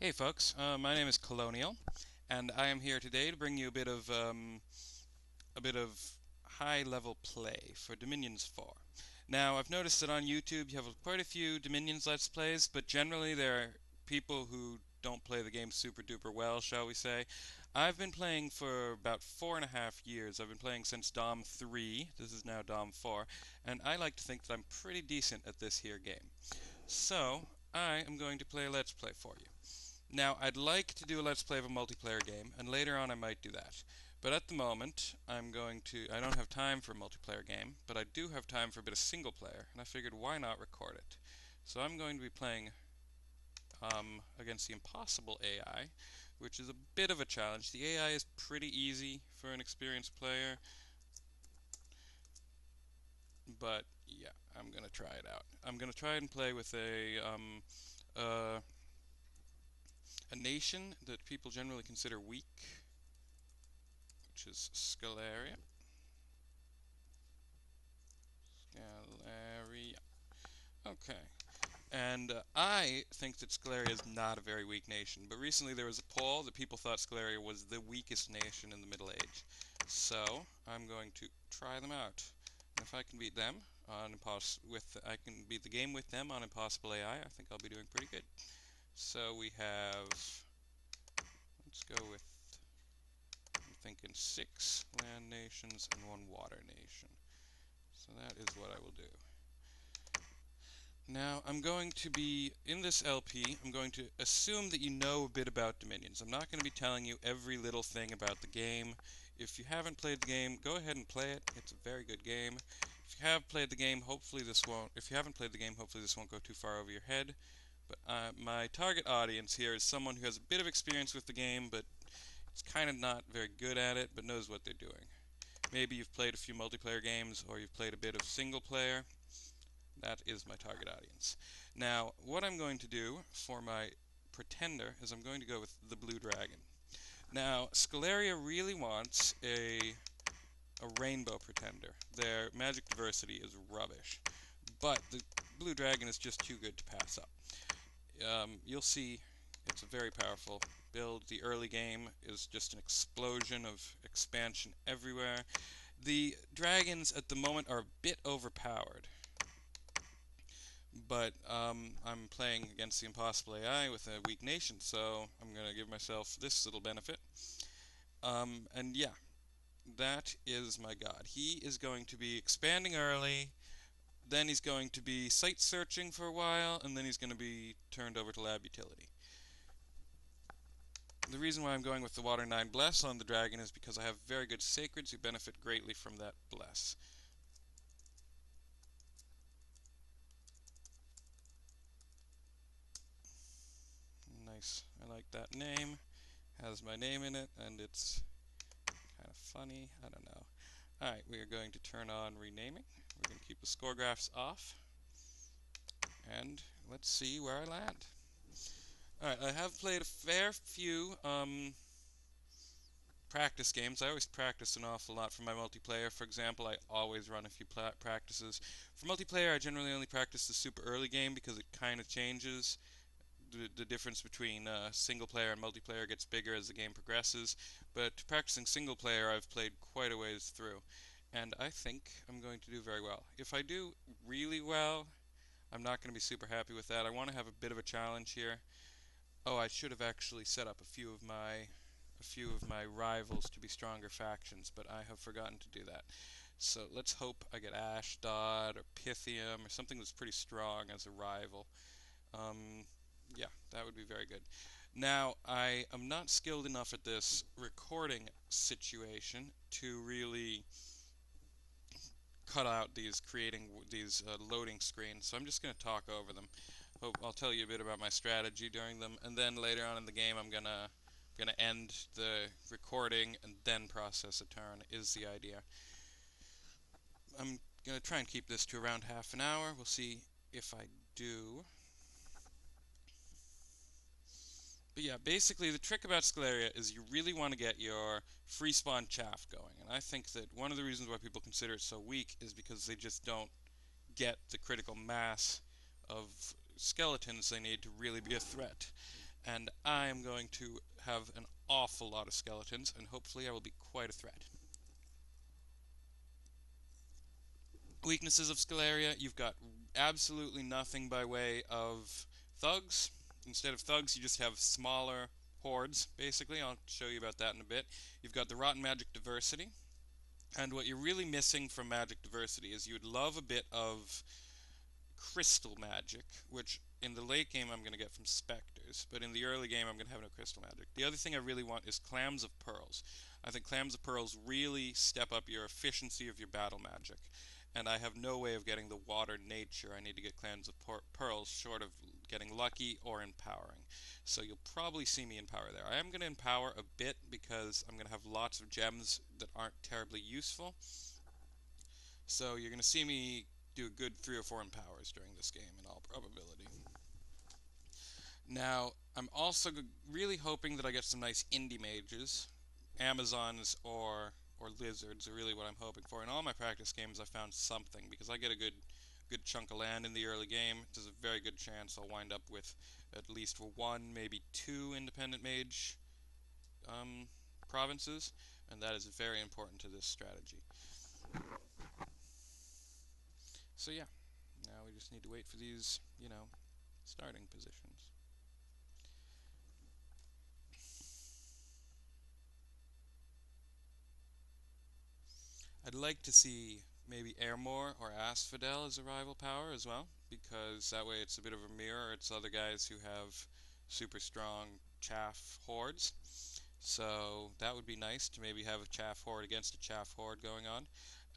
Hey folks, my name is Colonial, and I am here today to bring you a bit of high-level play for Dominions 4. Now, I've noticed that on YouTube you have quite a few Dominions Let's Plays, but generally there are people who don't play the game super duper well, shall we say. I've been playing for about 4.5 years. I've been playing since Dom 3. This is now Dom 4, and I like to think that I'm pretty decent at this here game. So, I am going to play a Let's Play for you. Now, I'd like to do a Let's Play of a multiplayer game, and later on I might do that. But at the moment, I don't have time for a multiplayer game, but I do have time for a bit of single player, and I figured why not record it. So I'm going to be playing against the Impossible AI, which is a bit of a challenge. The AI is pretty easy for an experienced player, but yeah, I'm going to try it out. I'm going to try and play with uh, a nation that people generally consider weak, which is Scalaria. Scalaria. Okay. And I think that Scalaria is not a very weak nation, but recently there was a poll that people thought Scalaria was the weakest nation in the Middle Age. So I'm going to try them out. And if I can beat them on I can beat the game with them on Impossible AI, I think I'll be doing pretty good. So we have, let's go with, I'm thinking 6 land nations and 1 water nation. So that is what I will do. Now, I'm going to be, in this LP, I'm going to assume that you know a bit about Dominions. I'm not going to be telling you every little thing about the game. If you haven't played the game, go ahead and play it. It's a very good game. If you have played the game, if you haven't played the game, hopefully this won't go too far over your head. But my target audience here is someone who has a bit of experience with the game, but is kind of not very good at it, but knows what they're doing. Maybe you've played a few multiplayer games, or you've played a bit of single player. That is my target audience. Now, what I'm going to do for my pretender is I'm going to go with the blue dragon. Now, Scalaria really wants a rainbow pretender. Their magic diversity is rubbish, but the blue dragon is just too good to pass up. You'll see it's a very powerful build. The early game is just an explosion of expansion everywhere. The dragons at the moment are a bit overpowered, but I'm playing against the Impossible AI with a weak nation, so I'm going to give myself this little benefit. And yeah, that is my god. He is going to be expanding early, then he's going to be site searching for a while, and then he's going to be turned over to lab utility. The reason why I'm going with the Water 9 Bless on the dragon is because I have very good sacreds who benefit greatly from that bless. Nice. I like that name. Has my name in it, and it's kind of funny. I don't know. Alright, we are going to turn on renaming. We're going to keep the score graphs off. And let's see where I land. Alright, I have played a fair few practice games. I always practice an awful lot for my multiplayer. For example, I always run a few practices. For multiplayer, I generally only practice the super early game because it kind of changes. The difference between single player and multiplayer gets bigger as the game progresses. But practicing single player, I've played quite a ways through, and I think I'm going to do very well. If I do really well, I'm not going to be super happy with that. I want to have a bit of a challenge here. Oh, I should have actually set up a few of my rivals to be stronger factions, but I have forgotten to do that. So let's hope I get Ashdod or Pythium or something that's pretty strong as a rival. Um, yeah, that would be very good. Now, I am not skilled enough at this recording situation to really cut out creating these loading screens, so I'm just going to talk over them. I'll tell you a bit about my strategy during them, and then later on in the game I'm gonna end the recording and then process a turn is the idea. I'm gonna try and keep this to around half an hour. We'll see if I do. But yeah, basically the trick about Scalaria is you really want to get your free spawn chaff going. And I think that one of the reasons why people consider it so weak is because they just don't get the critical mass of skeletons they need to really be a threat. and I am going to have an awful lot of skeletons, and hopefully I will be quite a threat. Weaknesses of Scalaria, you've got absolutely nothing by way of thugs. Instead of thugs, you just have smaller hordes, basically. I'll show you about that in a bit. You've got the Rotten Magic Diversity, and what you're really missing from Magic Diversity is you would love a bit of crystal magic, which in the late game I'm going to get from specters, but in the early game I'm going to have no crystal magic. The other thing I really want is clams of pearls. I think clams of pearls really step up your efficiency of your battle magic, and I have no way of getting the water nature. I need to get clams of pearls short of getting lucky or empowering. So you'll probably see me empower there. I am going to empower a bit because I'm going to have lots of gems that aren't terribly useful. So you're going to see me do a good 3 or 4 empowers during this game in all probability. Now, I'm also really hoping that I get some nice indie mages. Amazons or lizards are really what I'm hoping for. In all my practice games I found something, because I get a good chunk of land in the early game. There's a very good chance I'll wind up with at least 1, maybe 2 independent mage provinces, and that is very important to this strategy. So yeah, now we just need to wait for these, starting positions. I'd like to see maybe Airmore or Asphodel as a rival power as well, because that way it's a bit of a mirror. It's other guys who have super strong chaff hordes. So that would be nice to maybe have a chaff horde against a chaff horde going on.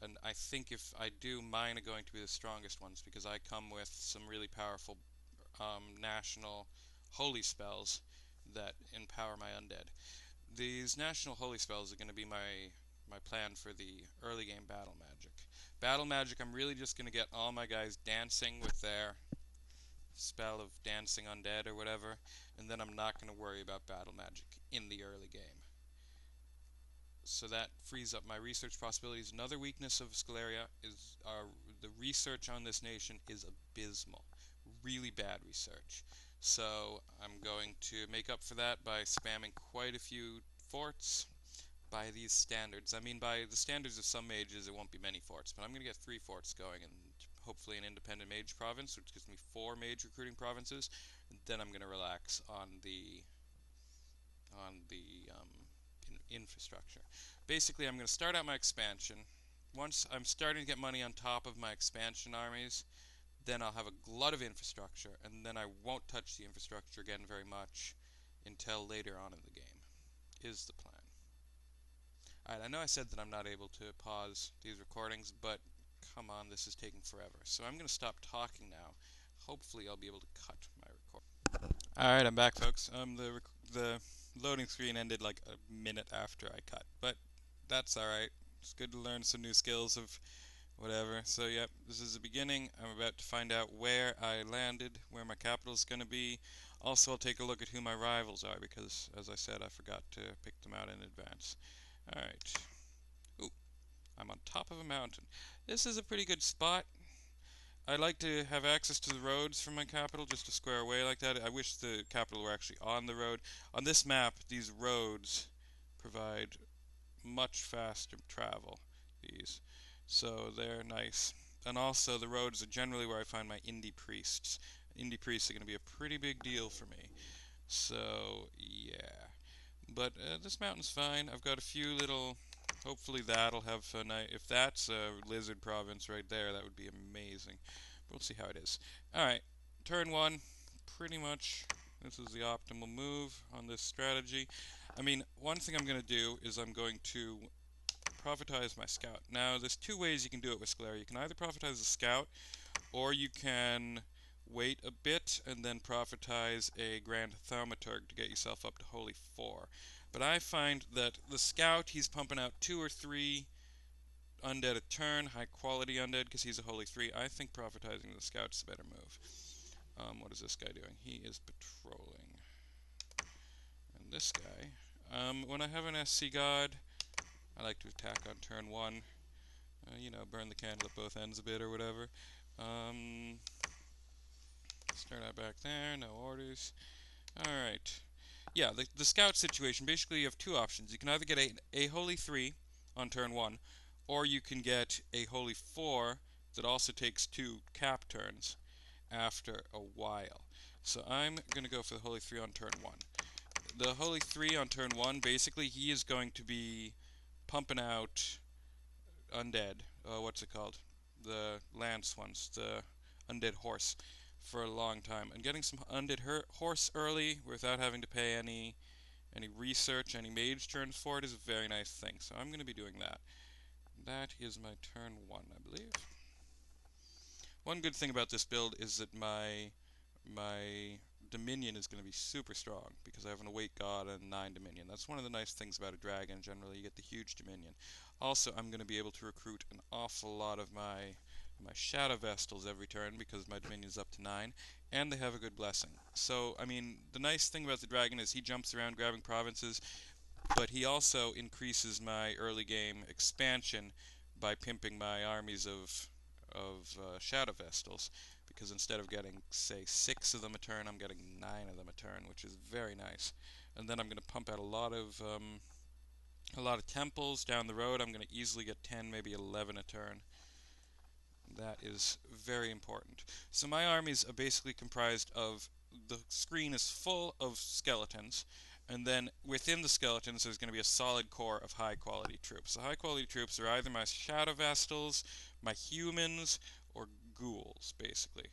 And I think if I do, mine are going to be the strongest ones, because I come with some really powerful national holy spells that empower my undead. These national holy spells are going to be my plan for the early game battle magic. Battle magic, I'm really just going to get all my guys dancing with their spell of dancing undead or whatever, and then I'm not going to worry about battle magic in the early game. So that frees up my research possibilities. Another weakness of Scalaria is the research on this nation is abysmal. Really bad research. So I'm going to make up for that by spamming quite a few forts by these standards. I mean, by the standards of some mages, it won't be many forts, but I'm going to get 3 forts going, and hopefully an independent mage province, which gives me 4 mage recruiting provinces. And then I'm going to relax on the infrastructure. Basically, I'm going to start out my expansion. Once I'm starting to get money on top of my expansion armies, then I'll have a glut of infrastructure, and then I won't touch the infrastructure again very much until later on in the game, is the plan. Alright, I know I said that I'm not able to pause these recordings, but come on, this is taking forever. So I'm going to stop talking now. Hopefully I'll be able to cut my recording. Alright, I'm back, folks. The loading screen ended like a minute after I cut, but that's alright. It's good to learn some new skills of whatever. So yep, this is the beginning. I'm about to find out where I landed, where my capital is going to be. Also, I'll take a look at who my rivals are, because, as I said, I forgot to pick them out in advance. Alright. Ooh, I'm on top of a mountain. This is a pretty good spot. I like to have access to the roads from my capital, just to square away like that. I wish the capital were actually on the road. On this map, these roads provide much faster travel. These. So they're nice. And also, the roads are generally where I find my indie priests. Indie priests are going to be a pretty big deal for me. So, yeah. But this mountain's fine. I've got a few little... Hopefully that'll have a nice... If that's a lizard province right there, that would be amazing. We'll see how it is. Alright, turn 1. Pretty much this is the optimal move on this strategy. I mean, one thing I'm going to do is I'm going to prophetize my scout. Now, there's 2 ways you can do it with Scalaria. You can either prophetize the scout, or you can wait a bit and then prophetize a Grand Thaumaturg to get yourself up to Holy 4. But I find that the scout, he's pumping out 2 or 3 undead a turn, high quality undead, because he's a Holy 3. I think prophetizing the scout's the better move. What is this guy doing? He is patrolling. And this guy, when I have an SC god, I like to attack on turn 1. Burn the candle at both ends a bit or whatever. Start out back there, no orders. Alright. Yeah, the scout situation, basically you have two options. You can either get a Holy 3 on turn 1, or you can get a Holy 4 that also takes 2 cap turns after a while. So I'm going to go for the Holy 3 on turn 1. The Holy 3 on turn 1, basically he is going to be pumping out undead. What's it called? The lance ones, the undead horse, for a long time. And getting some undead horse early without having to pay any research, any mage turns for it is a very nice thing. So I'm going to be doing that. That is my turn 1, I believe. One good thing about this build is that my Dominion is going to be super strong because I have an Awake God and 9 Dominion. That's one of the nice things about a dragon. Generally, you get the huge Dominion. Also, I'm going to be able to recruit an awful lot of my Shadow Vestals every turn because my Dominion is up to 9, and they have a good blessing. So, I mean, the nice thing about the dragon is he jumps around grabbing provinces, but he also increases my early game expansion by pimping my armies of Shadow Vestals, because instead of getting, say, 6 of them a turn, I'm getting 9 of them a turn, which is very nice. And then I'm going to pump out a lot of temples down the road. I'm going to easily get 10, maybe 11 a turn. That is very important. So my armies are basically comprised of, the screen is full of skeletons, and then within the skeletons there's going to be a solid core of high quality troops. The high quality troops are either my Shadow Vestals, my humans, or ghouls, basically.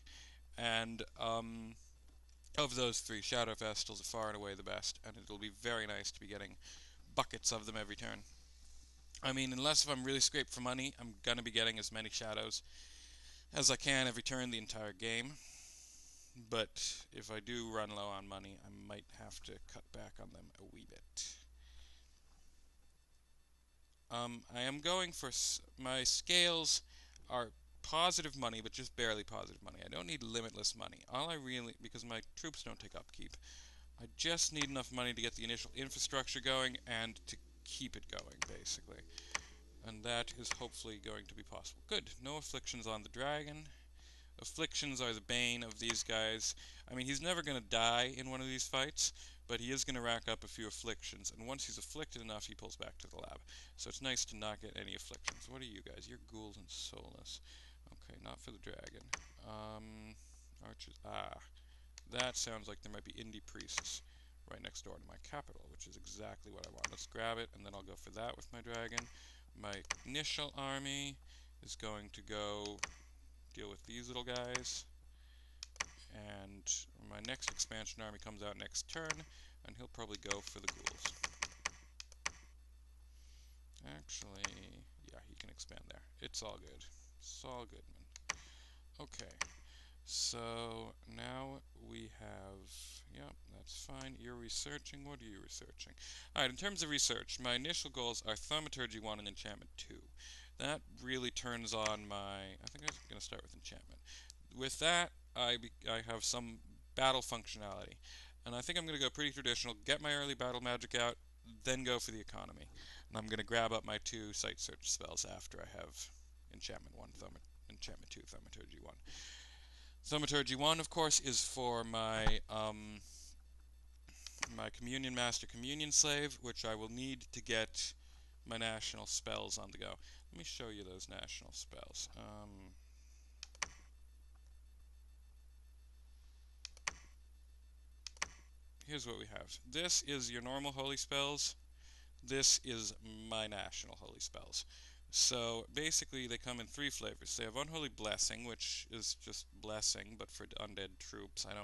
And of those three, Shadow Vestals are far and away the best, and it'll be very nice to be getting buckets of them every turn. I mean, unless if I'm really scraped for money, I'm going to be getting as many Shadows as I can every turn the entire game. But if I do run low on money, I might have to cut back on them a wee bit. I am going for my scales are positive money, but just barely positive money. I don't need limitless money. All I really, because my troops don't take upkeep, I just need enough money to get the initial infrastructure going and to keep it going, basically. And that is hopefully going to be possible. Good. No afflictions on the dragon. Afflictions are the bane of these guys. I mean, he's never going to die in one of these fights, but he is going to rack up a few afflictions, and once he's afflicted enough, he pulls back to the lab. So it's nice to not get any afflictions. What are you guys? You're ghouls and soulless. Okay, not for the dragon. Archers. Ah, that sounds like there might be indie priests right next door to my capital, which is exactly what I want. Let's grab it, and then I'll go for that with my dragon. My initial army is going to go deal with these little guys, and my next expansion army comes out next turn, and he'll probably go for the ghouls. Actually, yeah, he can expand there. It's all good. It's all good, man. Okay, so now we have, yep, that's fine. You're researching. What are you researching? Alright, in terms of research, my initial goals are Thaumaturgy 1 and Enchantment 2. That really turns on my, I think I'm going to start with Enchantment. With that, I have some battle functionality. And I think I'm going to go pretty traditional, get my early battle magic out, then go for the economy. And I'm going to grab up my 2 sight search spells after I have Enchantment 1, Enchantment 2, Thaumaturgy 1. Thaumaturgy 1, of course, is for my my Communion Master Communion Slave, which I will need to get my national spells on the go. Let me show you those national spells. Here's what we have. This is your normal holy spells. This is my national holy spells. So basically they come in 3 flavors. They have Unholy Blessing, which is just blessing, but for undead troops. I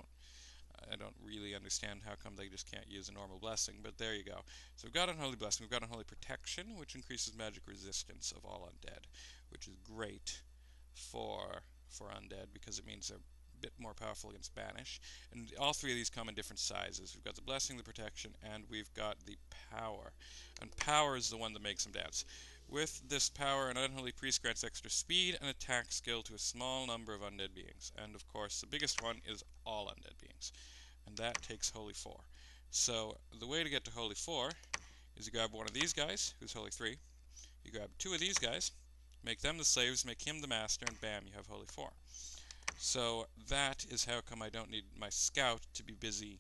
don't really understand how come they just can't use a normal blessing, but there you go. So we've got Unholy Blessing, we've got Unholy Protection, which increases magic resistance of all undead, which is great for undead because it means they're a bit more powerful against banish. And all 3 of these come in different sizes. We've got the Blessing, the Protection, and we've got the Power. And Power is the one that makes them dance. With this power, an Unholy Priest grants extra speed and attack skill to a small number of undead beings. And of course, the biggest one is all undead beings. And that takes Holy 4. So, the way to get to Holy 4 is you grab one of these guys, who's Holy 3. You grab 2 of these guys, make them the slaves, make him the master, and bam, you have Holy 4. So, that is how come I don't need my scout to be busy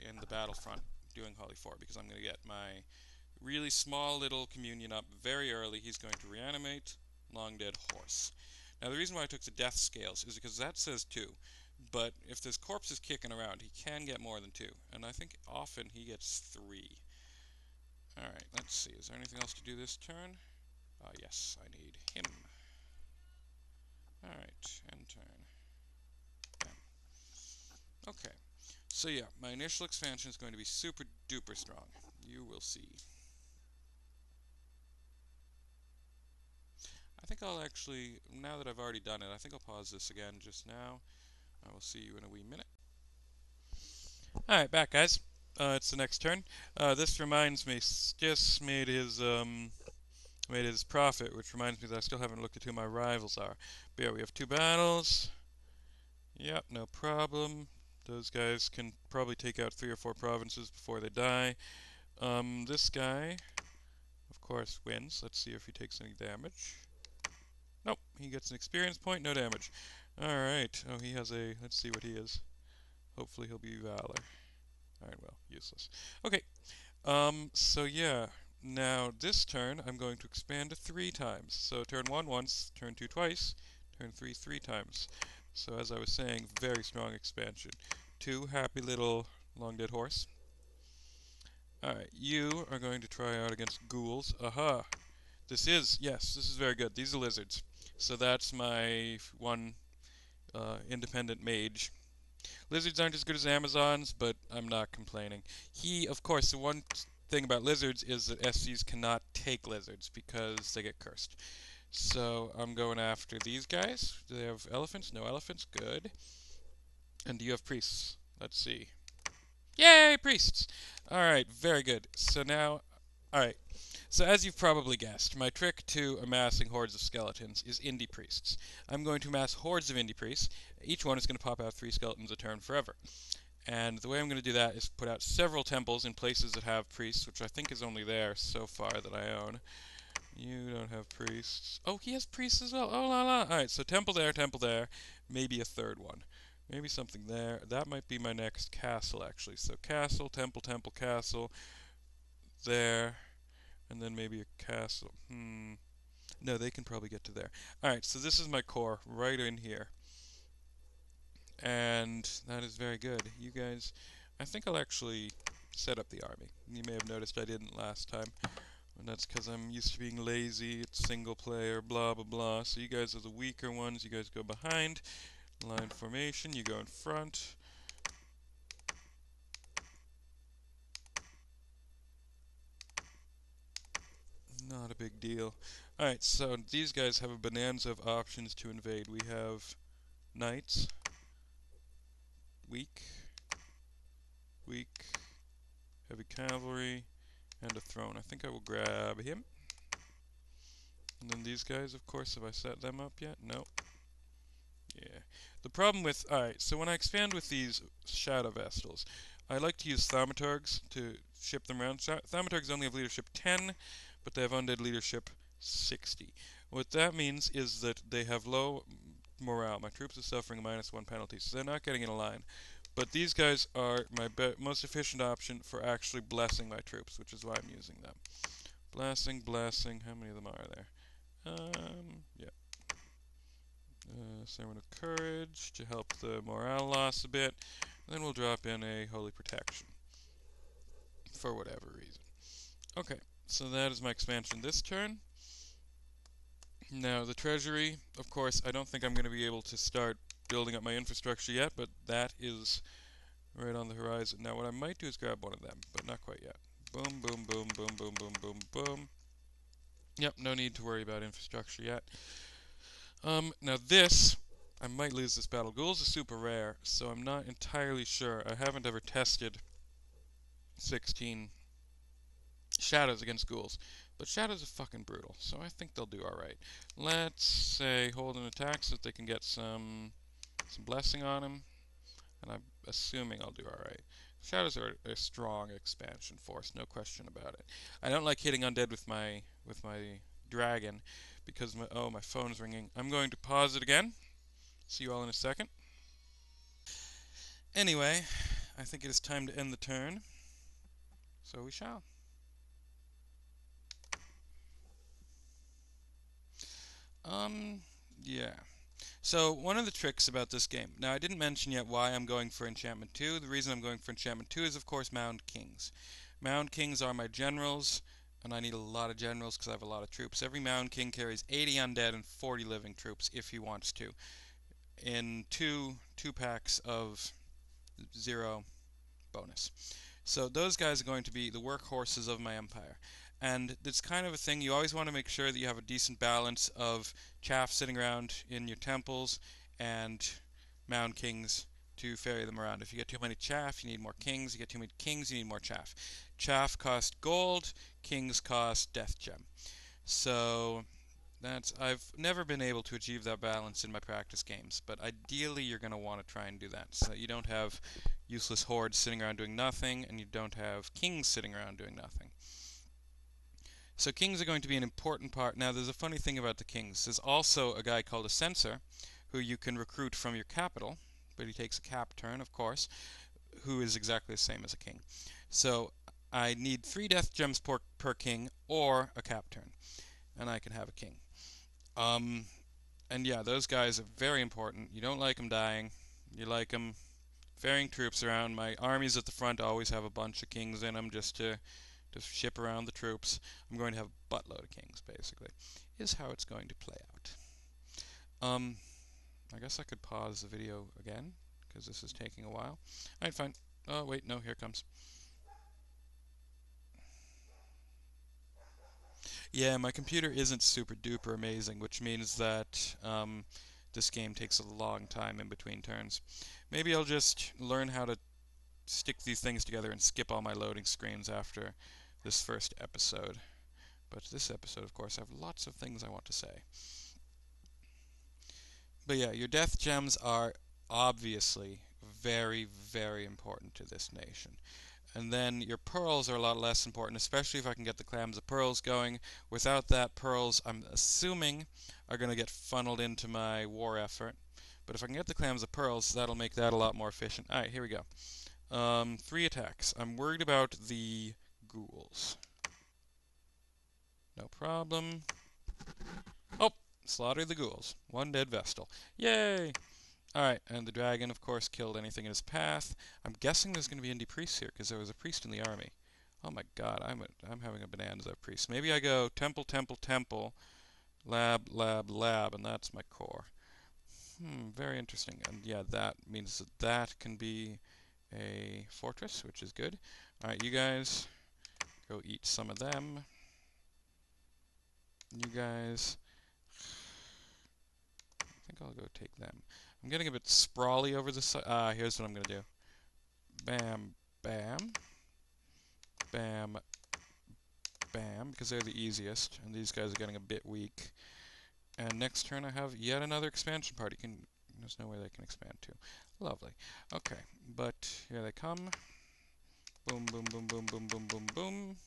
in the battlefront doing Holy 4 because I'm going to get my really small little communion up very early. He's going to reanimate Long Dead Horse. Now the reason why I took the death scales is because that says 2. But if there's corpses kicking around, he can get more than 2. And I think often he gets 3. Alright, let's see. Is there anything else to do this turn? Yes, I need him. Alright, end turn. Bam. Okay. So yeah, my initial expansion is going to be super duper strong. You will see. I think I'll actually, now that I've already done it, I think I'll pause this again just now. I will see you in a wee minute. Alright, back guys. It's the next turn. This reminds me, Skis made his profit, which reminds me that I still haven't looked at who my rivals are. But yeah, we have 2 battles. Yep, no problem. Those guys can probably take out 3 or 4 provinces before they die. This guy, of course, wins. Let's see if he takes any damage. Nope, he gets an experience point, no damage. Alright, oh, he has a, let's see what he is. Hopefully he'll be Valor. Alright, well, useless. Okay, so yeah, now this turn I'm going to expand 3 times. So turn 1 once, turn 2 twice, turn 3 3 times. So as I was saying, very strong expansion. 2 happy little Long Dead Horse. Alright, you are going to try out against ghouls. Aha! Yes, this is very good. These are lizards. So that's my one independent mage. Lizards aren't as good as Amazons, but I'm not complaining. Of course, the one thing about lizards is that SCs cannot take lizards because they get cursed. So I'm going after these guys. Do they have elephants? No elephants. Good. And do you have priests? Let's see. Yay, priests! Alright, very good. So now, alright. So as you've probably guessed, my trick to amassing hordes of skeletons is indie priests. I'm going to amass hordes of indie priests. Each one is going to pop out 3 skeletons a turn forever. And the way I'm going to do that is put out several temples in places that have priests, which I think is only there so far that I own. You don't have priests. Oh, he has priests as well. Oh la la. Alright, so temple there, maybe a third one. Maybe something there. That might be my next castle, actually. So castle, temple, temple, castle. There. And then maybe a castle. No, they can probably get to there. Alright, so this is my core, right in here. And that is very good. You guys, I think I'll actually set up the army. You may have noticed I didn't last time. And that's because I'm used to being lazy, it's single player, blah blah blah. So you guys are the weaker ones, you guys go behind. Line formation, you go in front. Not a big deal. Alright, so these guys have a bonanza of options to invade. We have knights, weak, weak, heavy cavalry, and a throne. I think I will grab him. And then these guys, of course, have I set them up yet? No. Yeah. The problem with... Alright, so when I expand with these Shadow Vestals, I like to use Thaumaturgs to ship them around. Thaumaturgs only have leadership 10, but they have undead leadership 60. What that means is that they have low morale. My troops are suffering a -1 penalty, so they're not getting in a line. But these guys are my most efficient option for actually blessing my troops, which is why I'm using them. Blessing, blessing. How many of them are there? Yeah. Sermon of Courage to help the morale loss a bit. And then we'll drop in a Holy Protection. For whatever reason. Okay, so that is my expansion this turn. Now, the Treasury, of course, I don't think I'm going to be able to start building up my infrastructure yet, but that is right on the horizon. Now, what I might do is grab one of them, but not quite yet. Boom, boom, boom, boom, boom, boom, boom, boom. Yep, no need to worry about infrastructure yet. Now this, I might lose this battle. Ghouls are super rare, so I'm not entirely sure. I haven't ever tested 16 shadows against ghouls. But shadows are fucking brutal, so I think they'll do alright. Let's say hold an attack so that they can get some blessing on him. And I'm assuming I'll do alright. Shadows are a strong expansion force, no question about it. I don't like hitting undead with my dragon because my phone's ringing. I'm going to pause it again. See you all in a second. Anyway, I think it is time to end the turn, so we shall. Yeah. So, one of the tricks about this game, now I didn't mention yet why I'm going for Enchantment 2. The reason I'm going for Enchantment 2 is, of course, Mound Kings. Mound Kings are my generals, and I need a lot of generals because I have a lot of troops. Every Mound King carries 80 undead and 40 living troops if he wants to, in two packs of 0 bonus. So those guys are going to be the workhorses of my empire. And it's kind of a thing, you always want to make sure that you have a decent balance of chaff sitting around in your temples and mound kings to ferry them around. If you get too many chaff, you need more kings. You get too many kings, you need more chaff. Chaff cost gold, kings cost death gem. So I've never been able to achieve that balance in my practice games, but ideally you're going to want to try and do that so you don't have useless hordes sitting around doing nothing and you don't have kings sitting around doing nothing. So kings are going to be an important part. Now there's a funny thing about the kings. There's also a guy called a censor who you can recruit from your capital, but he takes a cap turn, of course, who is exactly the same as a king. So I need 3 death gems per king or a cap turn, and I can have a king. And yeah, those guys are very important. You don't like them dying. You like them ferrying troops around. My armies at the front always have a bunch of kings in them just to ship around the troops. I'm going to have a buttload of kings, basically, is how it's going to play out. I guess I could pause the video again, because this is taking a while. Alright, fine. Oh, wait, no, here it comes. Yeah, my computer isn't super duper amazing, which means that this game takes a long time in between turns. Maybe I'll just learn how to stick these things together and skip all my loading screens after this first episode. But this episode, of course, I have lots of things I want to say. But yeah, your death gems are obviously very, very important to this nation. And then your pearls are a lot less important, especially if I can get the clams of pearls going. Without that, pearls, I'm assuming, are going to get funneled into my war effort. But if I can get the clams of pearls, that'll make that a lot more efficient. Alright, here we go. 3 attacks. I'm worried about the ghouls. No problem. Oh! Slaughter the ghouls. 1 dead Vestal. Yay! Alright, and the dragon, of course, killed anything in his path. I'm guessing there's going to be indie priests here, because there was a priest in the army. Oh my god, I'm having a bonanza of priests. Maybe I go temple, temple, temple, lab, lab, lab, and that's my core. Very interesting. And yeah, that means that can be a fortress, which is good. Alright, you guys, go eat some of them. You guys, I think I'll go take them. I'm getting a bit sprawly over the side. Here's what I'm going to do. Bam, bam, bam, bam, because they're the easiest, and these guys are getting a bit weak. And next turn I have yet another expansion party. There's no way they can expand too. Lovely. Okay, but here they come. Boom, boom, boom, boom, boom, boom, boom, boom.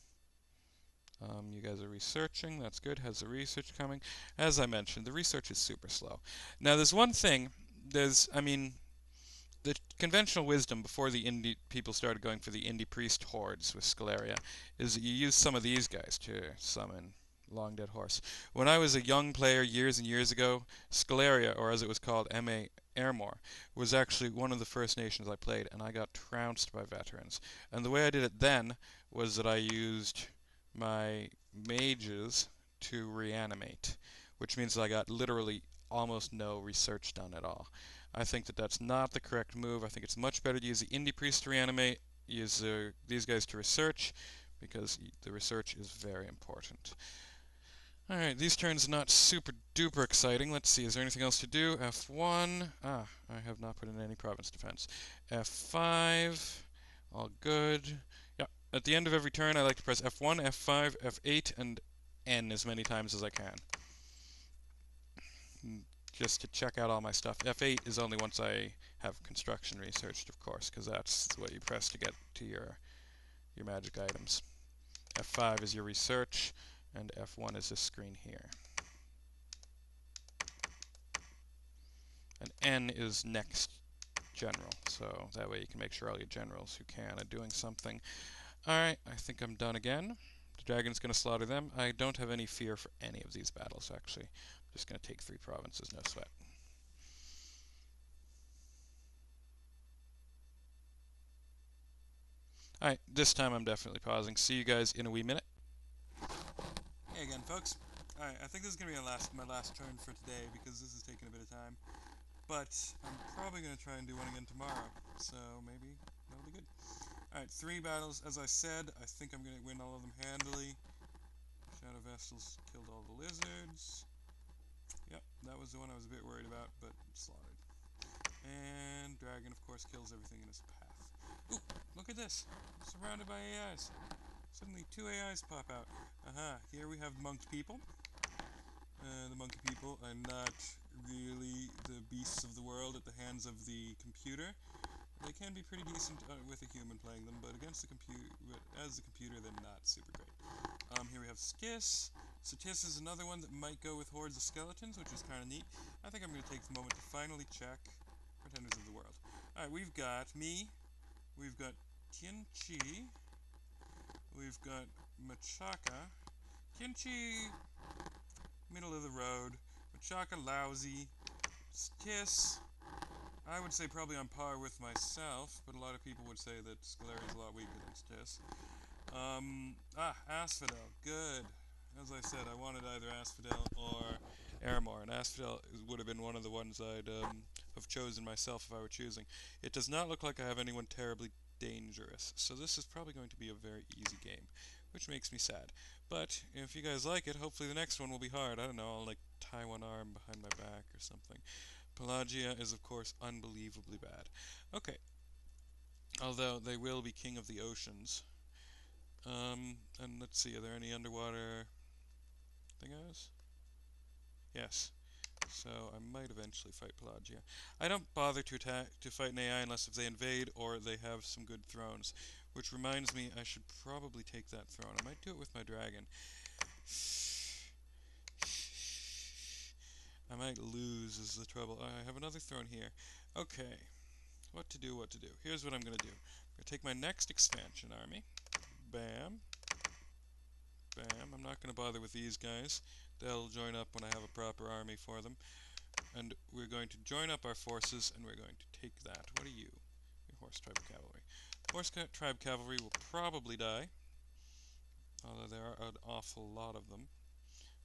You guys are researching. That's good. Has the research coming? As I mentioned, the research is super slow. Now, there's one thing. The conventional wisdom before the indie people started going for the indie priest hordes with Scaleria is that you use some of these guys to summon Long Dead Horse. When I was a young player years and years ago, Scaleria, or as it was called, M.A. Airmore, was actually one of the first nations I played, and I got trounced by veterans. And the way I did it then was that I used my mages to reanimate, which means that I got literally almost no research done at all. I think that that's not the correct move. I think it's much better to use the indie priest to reanimate, use these guys to research, because the research is very important. Alright, these turns are not super duper exciting. Let's see, is there anything else to do? F1. I have not put in any province defense. F5. All good. Yeah, at the end of every turn I like to press F1, F5, F8, and N as many times as I can. Just to check out all my stuff. F8 is only once I have construction researched, of course, because that's what you press to get to your magic items. F5 is your research, and F1 is this screen here. And N is next general. So that way you can make sure all your generals who can are doing something. Alright, I think I'm done again. The dragon's going to slaughter them. I don't have any fear for any of these battles, actually. I'm just going to take 3 provinces, no sweat. Alright, this time I'm definitely pausing. See you guys in a wee minute. Hey again, folks. Alright, I think this is going to be my last turn for today because this is taking a bit of time. But I'm probably going to try and do one again tomorrow. So maybe that'll be good. Alright, 3 battles. As I said, I think I'm going to win all of them handily. Shadow Vestals killed all the lizards. Yep, that was the one I was a bit worried about, but slaughtered. And Dragon, of course, kills everything in his path. Ooh, look at this. I'm surrounded by AIs. Suddenly 2 AIs pop out. Aha, here we have the monkey people. The monkey people are not really the beasts of the world at the hands of the computer. They can be pretty decent with a human playing them, but against the computer, as the computer, they're not super great. Here we have Stis. So Tis is another one that might go with hordes of skeletons, which is kind of neat. I think I'm going to take the moment to finally check Pretenders of the World. Alright, we've got me. We've got Tianchi. We've got Machaka. Tianchi, middle of the road. Machaka, lousy. Tis, I would say probably on par with myself, but a lot of people would say that Scalera is a lot weaker than Tis. Asphodel, good. As I said, I wanted either Asphodel or Aramor, and Asphodel would have been one of the ones I'd have chosen myself if I were choosing. It does not look like I have anyone terribly dangerous, so this is probably going to be a very easy game, which makes me sad. But if you guys like it, hopefully the next one will be hard. I don't know, I'll like tie one arm behind my back or something. Pelagia is of course unbelievably bad. Okay, although they will be king of the oceans. And let's see, are there any underwater thingos? Yes. So I might eventually fight Pelagia. I don't bother to fight an AI unless if they invade or they have some good thrones. Which reminds me, I should probably take that throne. I might do it with my dragon. I might lose is the trouble. I have another throne here. Okay. What to do, what to do. Here's what I'm going to do. I'm going to take my next expansion army. Bam. Bam. I'm not going to bother with these guys. They'll join up when I have a proper army for them. And we're going to join up our forces, and we're going to take that. What are you? You're Horse Tribe Cavalry. Horse Tribe Cavalry will probably die, although there are an awful lot of them.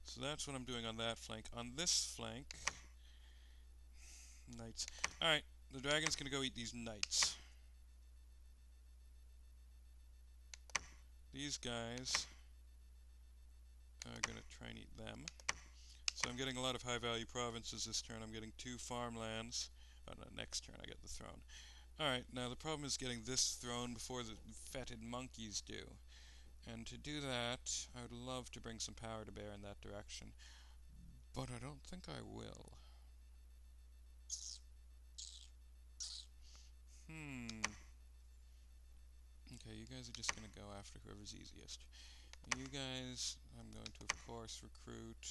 So that's what I'm doing on that flank. On this flank, knights. Alright, the dragon's going to go eat these knights. These guys are going to try and eat them. So I'm getting a lot of high-value provinces this turn. I'm getting 2 farmlands. Oh, no, next turn I get the throne. Alright, now the problem is getting this throne before the fetid monkeys do. And to do that, I would love to bring some power to bear in that direction. But I don't think I will. Okay, you guys are just going to go after whoever's easiest. You guys, I'm going to, of course, recruit.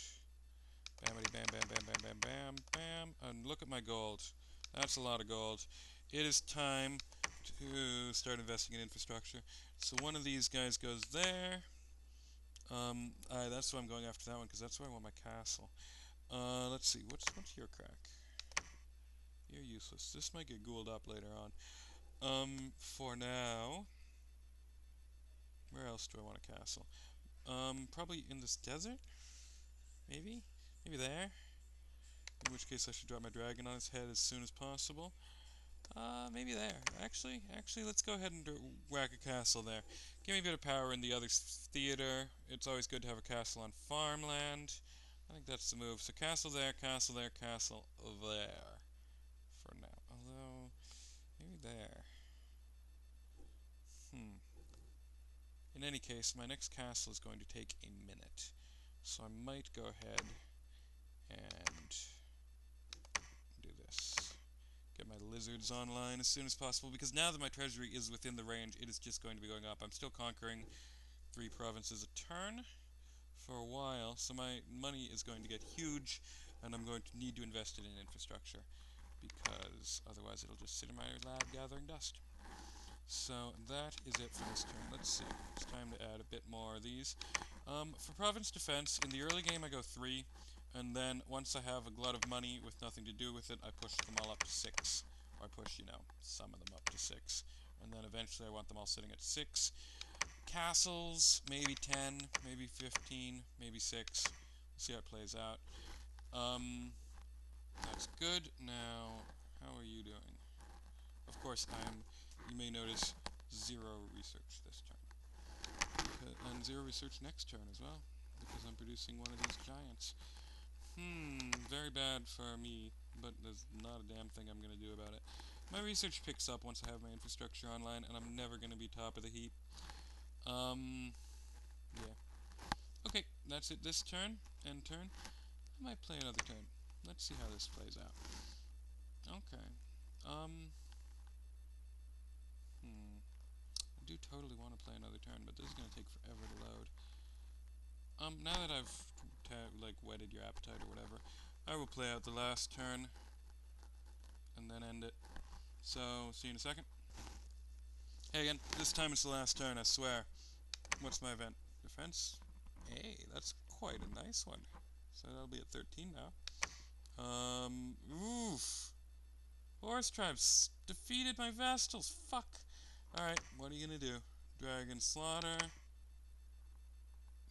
Bamity bam bam bam bam bam bam bam. And look at my gold. That's a lot of gold. It is time to start investing in infrastructure. So one of these guys goes there. That's why I'm going after that one, because that's where I want my castle. Let's see, what's your crack? You're useless. This might get ghouled up later on. For now, where else do I want a castle? Probably in this desert? Maybe? Maybe there? In which case I should drop my dragon on his head as soon as possible. Maybe there. Actually, let's go ahead and whack a castle there. Give me a bit of power in the other theater. It's always good to have a castle on farmland. I think that's the move. So castle there, castle there, castle there. For now. Although, maybe there. In any case, my next castle is going to take a minute. So I might go ahead and do this. Get my lizards online as soon as possible, because now that my treasury is within the range, it is just going to be going up. I'm still conquering 3 provinces a turn for a while, so my money is going to get huge, and I'm going to need to invest it in infrastructure, because otherwise it'll just sit in my lab gathering dust. So that is it for this turn. Let's see. It's time to add a bit more of these. For Province Defense, in the early game I go 3, and then once I have a glut of money with nothing to do with it, I push them all up to 6. Or I push, some of them up to 6. And then eventually I want them all sitting at 6. Castles, maybe 10, maybe 15, maybe 6. We'll see how it plays out. That's good. Now, how are you doing? Of course, you may notice 0 research this turn. And 0 research next turn as well, because I'm producing one of these giants. Very bad for me, but there's not a damn thing I'm going to do about it. My research picks up once I have my infrastructure online, and I'm never going to be top of the heap. Yeah. Okay, that's it this turn, end turn. I might play another turn. Let's see how this plays out. Okay. I do totally want to play another turn, but this is going to take forever to load. Now that I've, whetted your appetite or whatever, I will play out the last turn, and then end it. So, see you in a second. Hey again, this time it's the last turn, I swear. What's my event? Defense? Hey, that's quite a nice one. So that'll be at 13 now. Oof. Horse tribes defeated my Vestals. Fuck. Alright, what are you gonna do? Dragon Slaughter.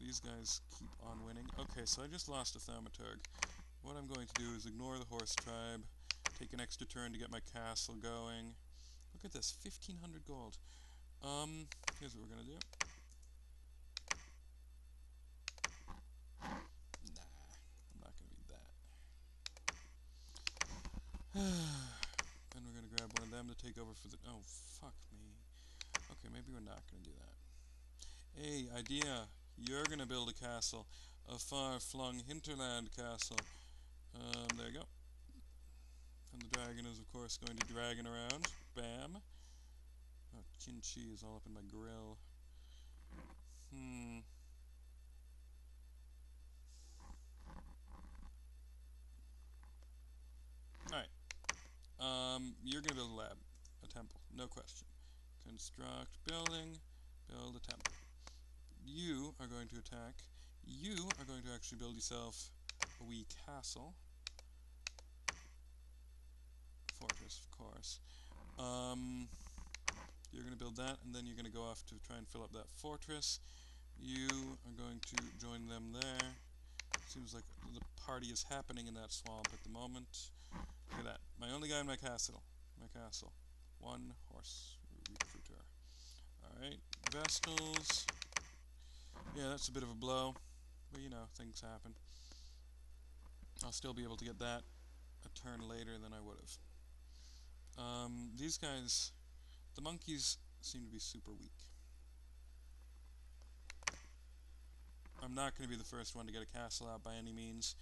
These guys keep on winning. Okay, so I just lost a Thaumaturg. What I'm going to do is ignore the horse tribe, take an extra turn to get my castle going. Look at this, 1,500 gold. Here's what we're gonna do. Nah, I'm not gonna be that. Then we're gonna grab one of them to take over for the... Oh, fuck me. Okay, maybe we're not gonna do that. Hey, idea. You're gonna build a castle. A far-flung hinterland castle. There you go. And the dragon is, of course, going to dragon around. Bam. Oh, kimchi is all up in my grill. Alright. You're gonna build a lab. A temple. No question. Construct building. Build a temple. You are going to attack. You are going to actually build yourself a wee castle. Fortress, of course. You're going to build that, and then you're going to go off to try and fill up that fortress. You are going to join them there. Seems like the party is happening in that swamp at the moment. Look at that. My only guy in my castle. One horse recruiter. Alright, Vestals. Yeah, that's a bit of a blow. But things happen. I'll still be able to get that a turn later than I would have. These guys, the monkeys seem to be super weak. I'm not going to be the first one to get a castle out by any means,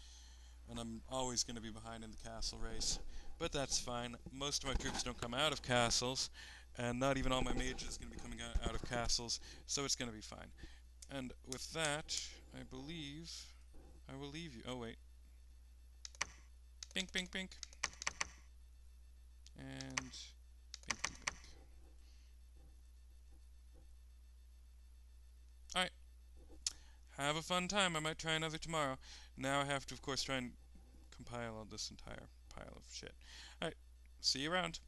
and I'm always going to be behind in the castle race. But that's fine. Most of my troops don't come out of castles, and not even all my mages is going to be coming out of castles, so it's going to be fine. And with that, I believe I will leave you. Oh, wait. Bink, bink, bink. And bink, bink, bink. Alright. Have a fun time. I might try another tomorrow. Now I have to, of course, try and compile all this entire pile of shit. Alright. See you around.